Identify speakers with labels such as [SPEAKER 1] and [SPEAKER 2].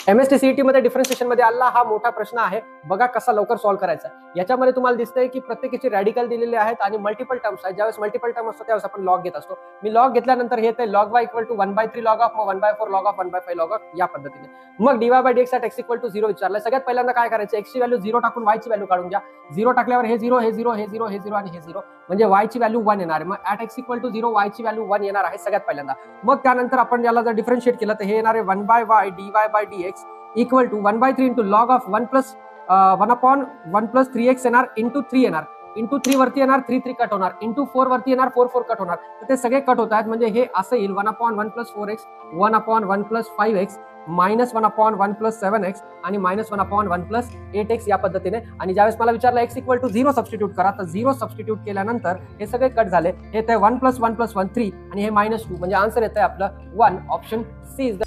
[SPEAKER 1] MST CET मध्ये differentiation मध्ये आला हा मोठा प्रश्न आहे. बघा कसा लवकर सॉल्व्ह करायचा. याच्यामध्ये तुम्हाला दिसतंय की प्रत्येकाचे रॅडिकल दिलेले आहेत आणि मल्टिपल टर्म्स आहेत. ज्यावेळेस मल्टिपल टर्म असतो त्यावेळेस आपण लॉग घेत असतो. मी लॉग घेतल्यानंतर हे येते log y equal to 1/3 log of, मग 1/4 log ऑफ, 1/5 log ऑफ या पद्धतीने. मग dy/dx at x equal to 0 विचारलं. सगळ्यात पहिल्यांदा काय करायचं, x ची व्हॅल्यू 0 टाकून y ची व्हॅल्यू काढून घ्या. 0 टाकल्यावर हे 0 हे 0 हे 0 हे 0 आणि हे 0 म्हणजे y ची व्हॅल्यू 1 येणार आहे. मग at x equal to 0 y ची व्हॅल्यू 1 येणार आहे सगळ्यात पहिल्यांदा. मग त्यानंतर आपण याला जर डिफरन्शिएट केलं तर हे येणार आहे 1/y dy/dx equal to 1/3 into log of 1 plus 1/1 plus 3x येणार इंटू 3 येणार. इंटू 3 वरती येणार 3 कट होणार. इंटू 4 वरती येणार 4 कट होणार. तर ते सगळे कट होत आहेत म्हणजे हे असं येईल 1/1 plus 4x 1/1 plus 5x minus 1/1 plus 7x आणि मायनस 1/1 प्लस 8x या पद्धतीने. आणि ज्यावेळेस मला विचारलं x इक्वल टू 0 सबस्टिट्यूट करा तर 0 सबस्टिट्यूट केल्यानंतर हे सगळे कट झाले. हे 1 प्लस 1 प्लस 1 3 आणि हे -2 म्हणजे आन्सर येतंय आपलं 1 ऑप्शन सी इज द